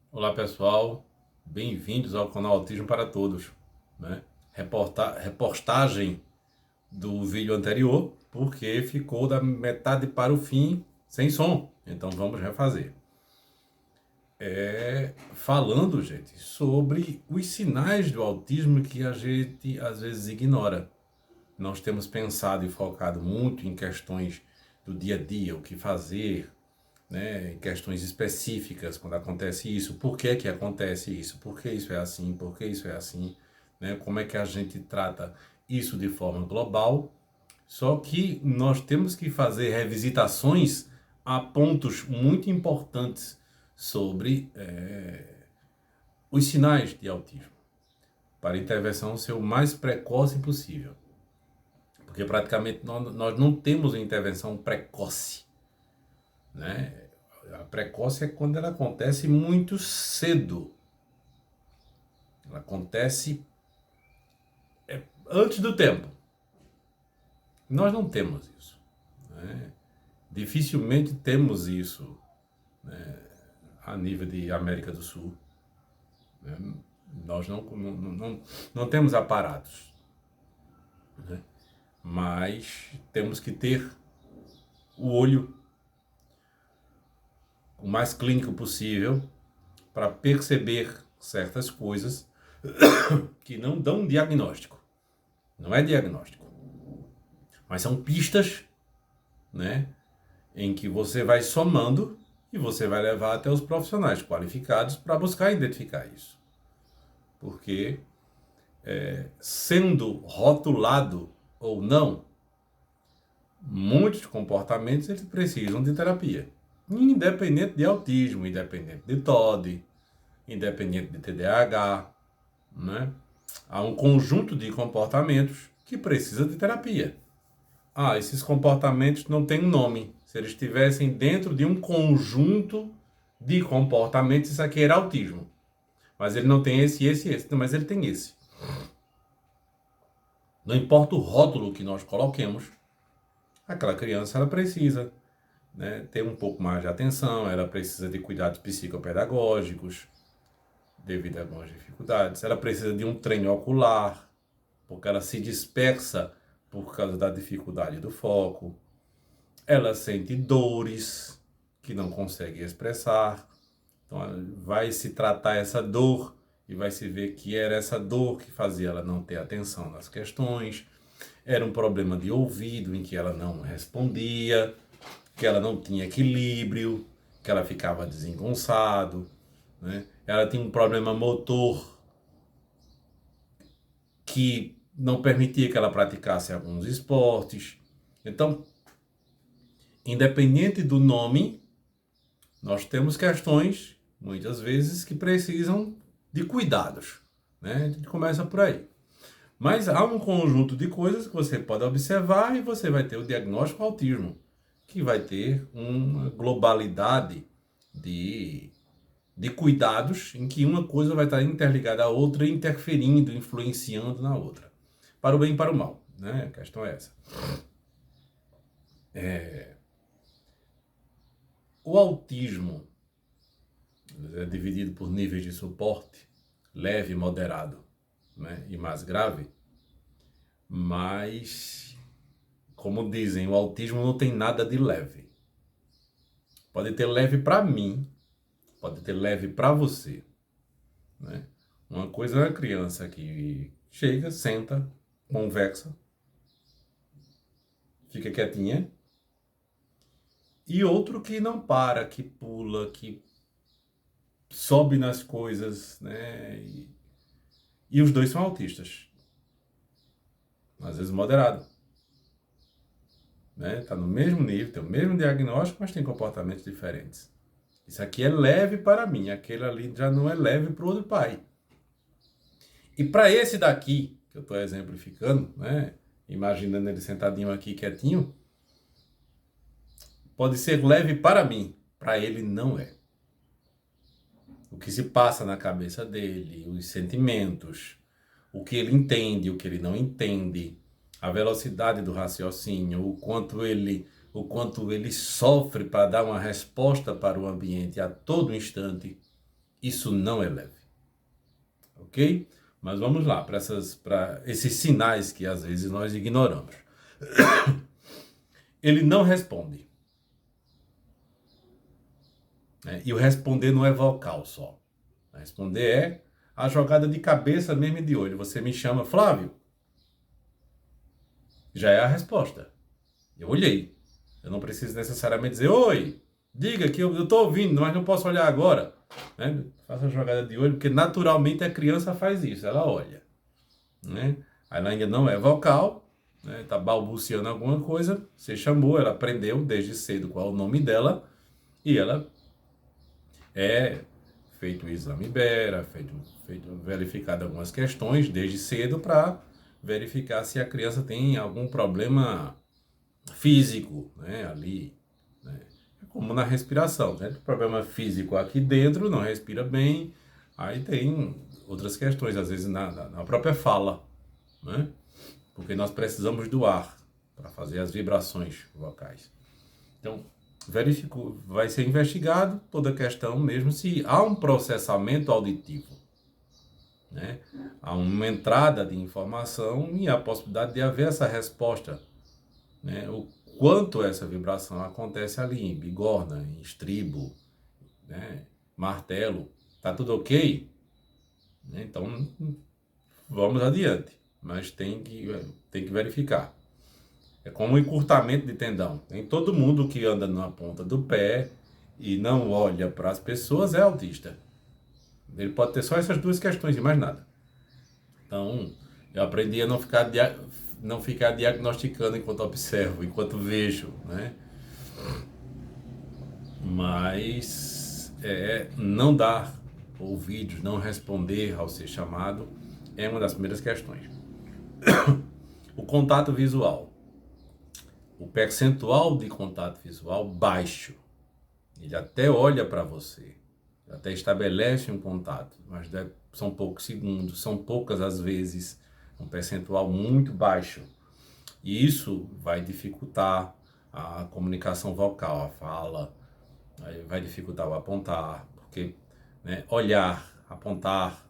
Olá pessoal, bem-vindos ao canal Autismo para Todos, né? Repostagem do vídeo anterior, porque ficou da metade para o fim sem som, então vamos refazer. Falando, gente, sobre os sinais do autismo que a gente às vezes ignora. Nós temos pensado e focado muito em questões do dia a dia, o que fazer, né, em questões específicas quando acontece isso, por que que acontece isso, por que isso é assim, por que isso é assim, né, como é que a gente trata isso de forma global. Só que nós temos que fazer revisitações a pontos muito importantes sobre os sinais de autismo, para a intervenção ser o mais precoce possível. Porque praticamente nós não temos uma intervenção precoce, né? A precoce é quando ela acontece muito cedo. Ela acontece antes do tempo. Nós não temos isso, né? Dificilmente temos isso, né, a nível de América do Sul, né? Nós não temos aparatos, né? Mas temos que ter o olho o mais clínico possível para perceber certas coisas que não dão diagnóstico. Não é diagnóstico, mas são pistas, né, em que você vai somando e você vai levar até os profissionais qualificados para buscar identificar isso. Porque, sendo rotulado ou não, muitos comportamentos eles precisam de terapia. Independente de autismo, independente de TOD, independente de TDAH, né? Há um conjunto de comportamentos que precisa de terapia. Esses comportamentos não têm um nome. Se eles estivessem dentro de um conjunto de comportamentos, isso aqui era autismo. Mas ele não tem esse, esse e esse. Não, mas ele tem esse. Não importa o rótulo que nós coloquemos, aquela criança ela precisa, né, ter um pouco mais de atenção, ela precisa de cuidados psicopedagógicos, devido a algumas dificuldades. Ela precisa de um treino ocular, porque ela se dispersa por causa da dificuldade do foco. Ela sente dores que não consegue expressar. Então vai se tratar essa dor e vai se ver que era essa dor que fazia ela não ter atenção nas questões. Era um problema de ouvido em que ela não respondia, que ela não tinha equilíbrio, que ela ficava desengonçado, né? Ela tinha um problema motor que não permitia que ela praticasse alguns esportes. Então, independente do nome, nós temos questões, muitas vezes, que precisam de cuidados, né? A gente começa por aí. Mas há um conjunto de coisas que você pode observar e você vai ter o diagnóstico autismo, que vai ter uma globalidade de, de cuidados em que uma coisa vai estar interligada à outra, interferindo, influenciando na outra. Para o bem e para o mal, né? A questão é essa. O autismo é dividido por níveis de suporte, leve, moderado, né, e mais grave, mas, como dizem, o autismo não tem nada de leve. Pode ter leve para mim, pode ter leve para você, né? Uma coisa é a criança que chega, senta, conversa, fica quietinha, e outro que não para, que pula, que sobe nas coisas, né? E os dois são autistas, às vezes moderado, né? Tá no mesmo nível, tem o mesmo diagnóstico, mas tem comportamentos diferentes. Isso aqui é leve para mim, aquele ali já não é leve para o outro pai. E para esse daqui, que eu estou exemplificando, né? Imaginando ele sentadinho aqui quietinho, pode ser leve para mim, para ele não é. O que se passa na cabeça dele, os sentimentos, o que ele entende, o que ele não entende, a velocidade do raciocínio, o quanto ele sofre para dar uma resposta para o ambiente a todo instante, Isso não é leve. Ok? Mas vamos lá, para esses sinais que às vezes nós ignoramos. Ele não responde. Né? E o responder não é vocal só. Responder é a jogada de cabeça mesmo de olho. Você me chama, Flávio? Já é a resposta. Eu olhei. Eu não preciso necessariamente dizer, oi, diga que eu estou ouvindo, mas não posso olhar agora. Né? Faça a jogada de olho, porque naturalmente a criança faz isso, ela olha. Né? Ela ainda não é vocal, né? Tá balbuciando alguma coisa, você chamou, ela aprendeu desde cedo qual é o nome dela, e ela é feito o exame Ibera, verificado algumas questões desde cedo para verificar se a criança tem algum problema físico, né, ali, né? É como na respiração, né? Problema físico aqui dentro, não respira bem, aí tem outras questões, às vezes na própria fala, né? Porque nós precisamos do ar para fazer as vibrações vocais. Então, vai ser investigado toda a questão mesmo se há um processamento auditivo, né? Há uma entrada de informação e a possibilidade de haver essa resposta, né? O quanto essa vibração acontece ali, em bigorna, em estribo, né? Martelo, tá tudo ok? Então, vamos adiante, mas tem que verificar. É como um encurtamento de tendão. Nem todo mundo que anda na ponta do pé e não olha para as pessoas é autista. Ele pode ter só essas duas questões e mais nada. Então, eu aprendi a não ficar diagnosticando enquanto observo, enquanto vejo, né? Mas não dar ouvidos, não responder ao ser chamado é uma das primeiras questões. O contato visual. O percentual de contato visual baixo. Ele até olha para você, até estabelece um contato, mas são poucos segundos, são poucas as vezes, um percentual muito baixo. E isso vai dificultar a comunicação vocal, a fala, vai dificultar o apontar, porque, né, olhar, apontar,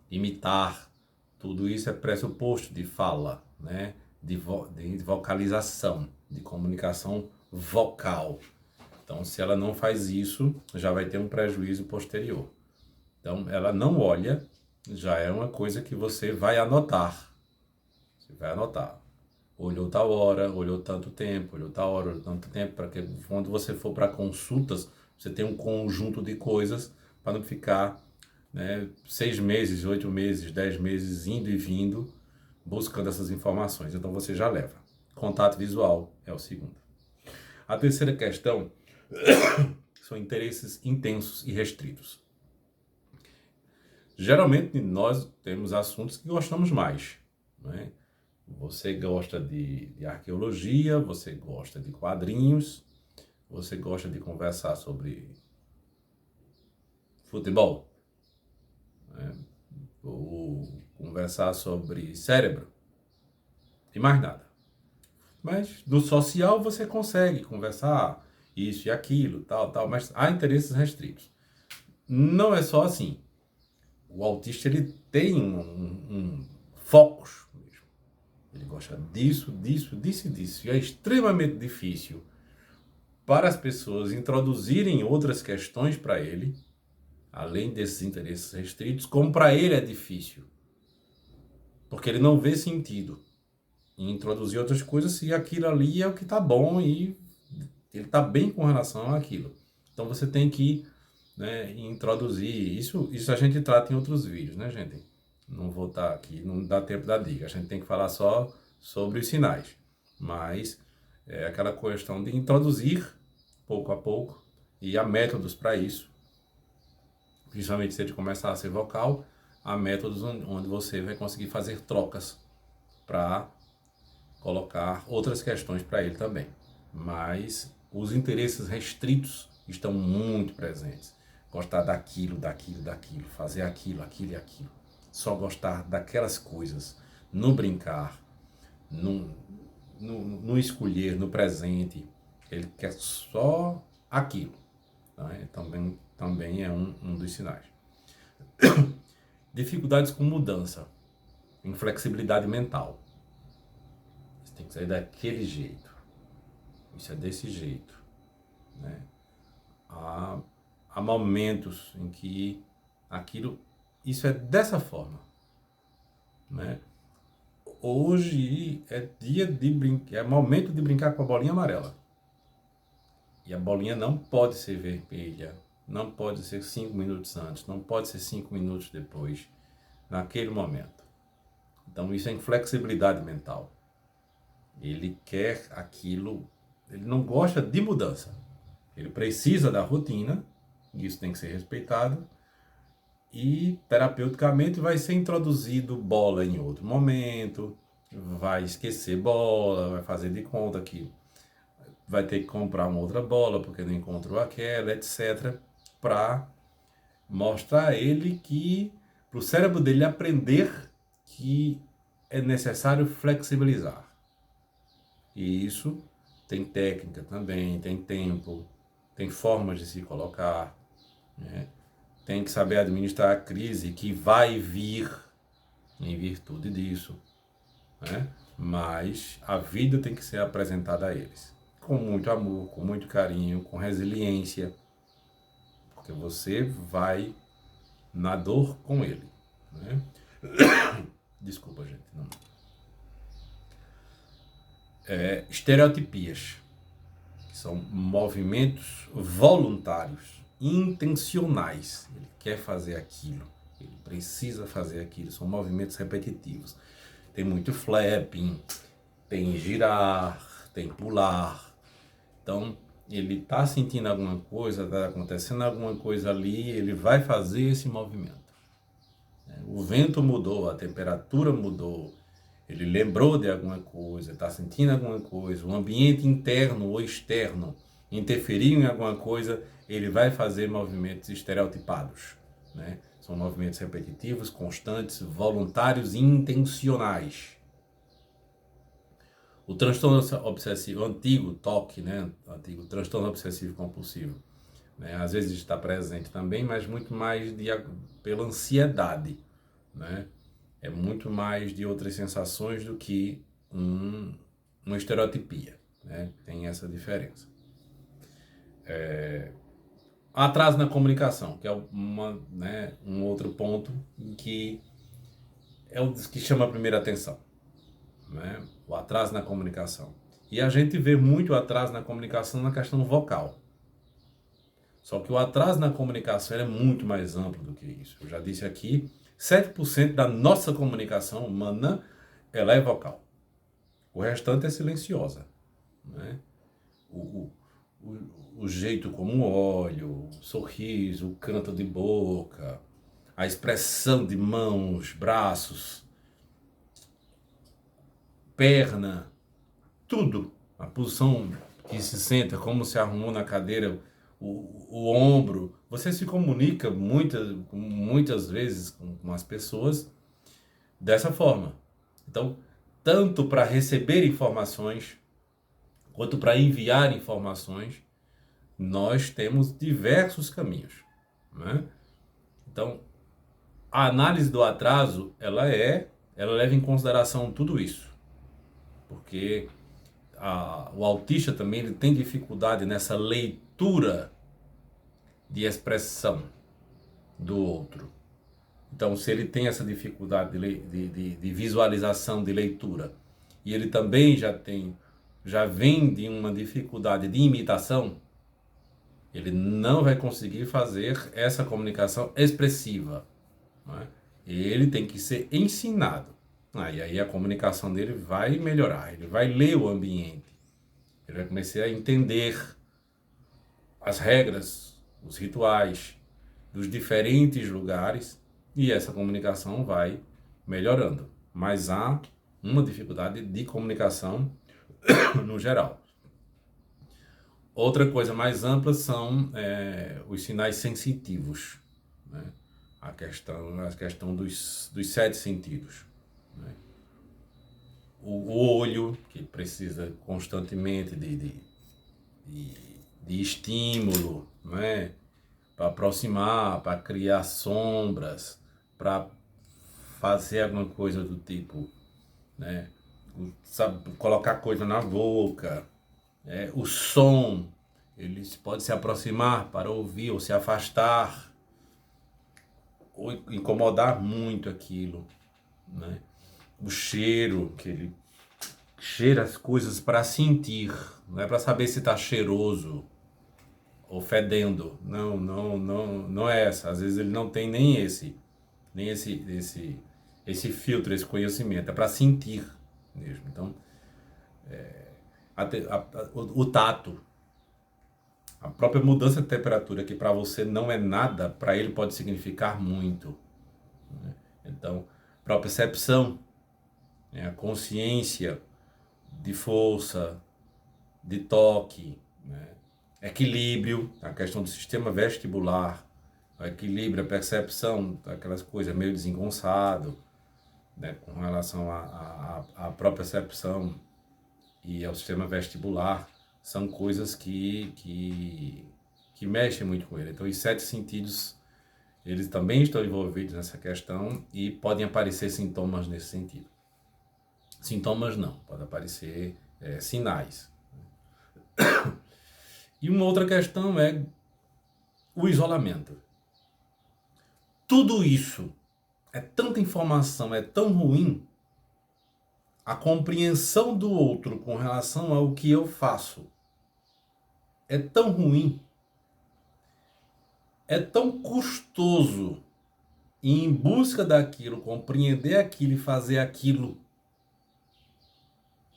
imitar, tudo isso é pressuposto de fala, né, de vocalização, de comunicação vocal. Então, se ela não faz isso, já vai ter um prejuízo posterior. Então, ela não olha, já é uma coisa que você vai anotar. Você vai anotar. Olhou tal hora, olhou tanto tempo, olhou tal hora, olhou tanto tempo, para que quando você for para consultas, você tenha um conjunto de coisas para não ficar, né, 6 meses, 8 meses, 10 meses indo e vindo, buscando essas informações. Então, você já leva. Contato visual é o segundo. A terceira questão são interesses intensos e restritos. Geralmente nós temos assuntos que gostamos mais, né? Você gosta de arqueologia, você gosta de quadrinhos, você gosta de conversar sobre futebol, né? Ou conversar sobre cérebro e mais nada. Mas no social você consegue conversar isso e aquilo, tal, mas há interesses restritos. Não é só assim. O autista ele tem um focos mesmo. Ele gosta disso, disso, disso e disso. E é extremamente difícil para as pessoas introduzirem outras questões para ele, além desses interesses restritos, como para ele é difícil. Porque ele não vê sentido em introduzir outras coisas se aquilo ali é o que está bom e ele está bem com relação àquilo. Então você tem que, né, introduzir isso a gente trata em outros vídeos, né, gente? Não vou estar aqui, não dá tempo da dica. A gente tem que falar só sobre os sinais. Mas é aquela questão de introduzir pouco a pouco e há métodos para isso. Principalmente se ele começar a ser vocal, há métodos onde você vai conseguir fazer trocas para colocar outras questões para ele também. Mas os interesses restritos estão muito presentes. Gostar daquilo, fazer aquilo, aquilo e aquilo. Só gostar daquelas coisas, no brincar, no escolher, no presente. Ele quer só aquilo. Né? Também é um dos sinais. Dificuldades com mudança, inflexibilidade mental. Você tem que sair daquele jeito. Isso é desse jeito, né? Há momentos em que isso é dessa forma, né? Hoje é dia de brincar, é momento de brincar com a bolinha amarela. E a bolinha não pode ser vermelha, não pode ser 5 minutos antes, não pode ser 5 minutos depois, naquele momento. Então isso é inflexibilidade mental. Ele quer aquilo, ele não gosta de mudança. Ele precisa da rotina, isso tem que ser respeitado, e terapeuticamente vai ser introduzido bola em outro momento, vai esquecer bola, vai fazer de conta que vai ter que comprar uma outra bola porque não encontrou aquela, etc. Para mostrar a ele que, para o cérebro dele aprender que é necessário flexibilizar. E isso tem técnica também, tem tempo, tem formas de se colocar, né? Tem que saber administrar a crise que vai vir em virtude disso, né? Mas a vida tem que ser apresentada a eles com muito amor, com muito carinho, com resiliência, porque você vai na dor com ele, né? Desculpa, gente. Não. Estereotipias, que são movimentos voluntários, intencionais. Ele quer fazer aquilo, ele precisa fazer aquilo, são movimentos repetitivos. Tem muito flapping, tem girar, tem pular. Então, ele está sentindo alguma coisa, está acontecendo alguma coisa ali, ele vai fazer esse movimento. O vento mudou, a temperatura mudou, ele lembrou de alguma coisa, está sentindo alguma coisa, o ambiente interno ou externo interferiu em alguma coisa, ele vai fazer movimentos estereotipados, né? São movimentos repetitivos, constantes, voluntários e intencionais. O transtorno obsessivo, o antigo TOC, né? O antigo transtorno obsessivo compulsivo, né? Às vezes está presente também, mas muito mais pela ansiedade, né? É muito mais de outras sensações do que uma estereotipia, né? Tem essa diferença. Atraso na comunicação, que é um outro ponto em que é o que chama a primeira atenção, né? O atraso na comunicação. E a gente vê muito atraso na comunicação na questão vocal. Só que o atraso na comunicação é muito mais amplo do que isso. Eu já disse aqui, 7% da nossa comunicação humana ela é vocal. O restante é silenciosa, né? O jeito como olha, o sorriso, o canto de boca, a expressão de mãos, braços, perna, tudo. A posição que se senta, como se arrumou na cadeira, o ombro. Você se comunica muitas vezes com as pessoas dessa forma. Então, tanto para receber informações, quanto para enviar informações, nós temos diversos caminhos, né? Então, a análise do atraso, ela leva em consideração tudo isso. Porque o autista também ele tem dificuldade nessa leitura de expressão do outro. Então, se ele tem essa dificuldade de visualização, de leitura, e ele também já vem de uma dificuldade de imitação, ele não vai conseguir fazer essa comunicação expressiva, não é? Ele tem que ser ensinado. E aí a comunicação dele vai melhorar, ele vai ler o ambiente, ele vai começar a entender as regras, os rituais dos diferentes lugares e essa comunicação vai melhorando. Mas há uma dificuldade de comunicação no geral. Outra coisa mais ampla são os sinais sensitivos, né? A questão dos 7 sentidos, né? O olho, que precisa constantemente de estímulo, né? para aproximar, para criar sombras, para fazer alguma coisa do tipo, né? Sabe, colocar coisa na boca, o som, ele pode se aproximar para ouvir ou se afastar, ou incomodar muito aquilo, né? O cheiro, que ele cheira as coisas para sentir, não é para saber se está cheiroso ou fedendo. Não é essa. Às vezes ele não tem nem esse filtro, esse conhecimento. É para sentir mesmo. Então, o tato, a própria mudança de temperatura, que para você não é nada, para ele pode significar muito, né? Então, propriocepção, a consciência de força, de toque, né? Equilíbrio, a questão do sistema vestibular, o equilíbrio, a percepção, aquelas coisas meio desengonçado, né? Com relação à própria percepção e ao sistema vestibular, são coisas que mexem muito com ele. Então, os 7 sentidos, eles também estão envolvidos nessa questão e podem aparecer sintomas nesse sentido. Sintomas não, pode aparecer sinais. E uma outra questão é o isolamento. Tudo isso é tanta informação, é tão ruim, a compreensão do outro com relação ao que eu faço é tão ruim, é tão custoso ir em busca daquilo, compreender aquilo e fazer aquilo,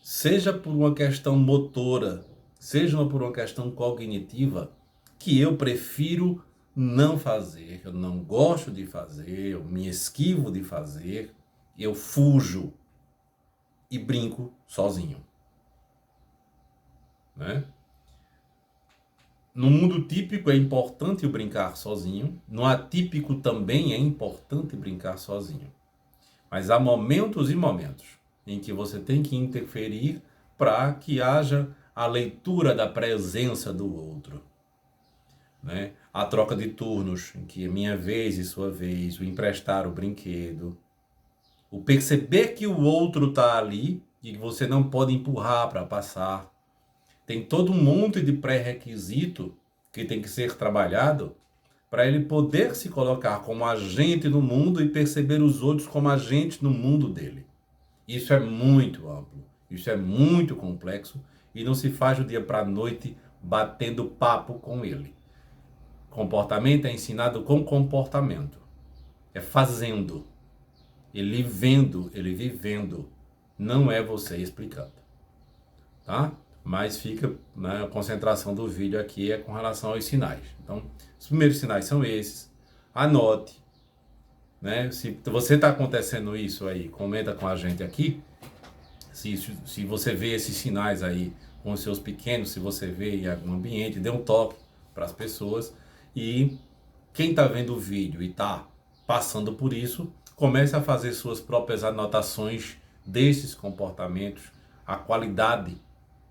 seja por uma questão motora, seja por uma questão cognitiva, que eu prefiro não fazer, eu não gosto de fazer, eu me esquivo de fazer, eu fujo e brinco sozinho, né? No mundo típico é importante o brincar sozinho, no atípico também é importante brincar sozinho. Mas há momentos e momentos em que você tem que interferir para que haja a leitura da presença do outro, né? A troca de turnos, em que é minha vez e sua vez, o emprestar o brinquedo, o perceber que o outro está ali e que você não pode empurrar para passar. Tem todo um monte de pré-requisito que tem que ser trabalhado para ele poder se colocar como agente no mundo e perceber os outros como agente no mundo dele. Isso é muito amplo, isso é muito complexo e não se faz do dia para a noite batendo papo com ele. Comportamento é ensinado com comportamento, é fazendo, ele vendo, ele vivendo, não é você explicando, tá? Mas fica, né, a concentração do vídeo aqui é com relação aos sinais. Então, os primeiros sinais são esses. Anote, né? Se você está acontecendo isso aí, comenta com a gente aqui. Se você vê esses sinais aí com os seus pequenos, se você vê em algum ambiente, dê um toque para as pessoas. E quem está vendo o vídeo e está passando por isso, comece a fazer suas próprias anotações desses comportamentos, a qualidade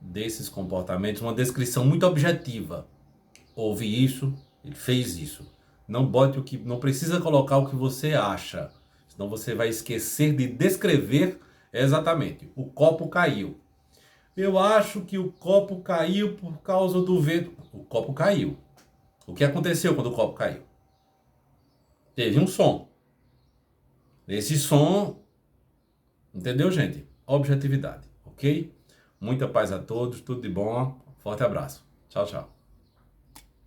desses comportamentos, uma descrição muito objetiva. Houve isso, ele fez isso. Não bote o que, não precisa colocar o que você acha, senão você vai esquecer de descrever exatamente. O copo caiu. Eu acho que o copo caiu por causa do vento. O copo caiu. O que aconteceu quando o copo caiu? Teve um som. Esse som, entendeu, gente? Objetividade, ok? Muita paz a todos, tudo de bom. Forte abraço. Tchau, tchau.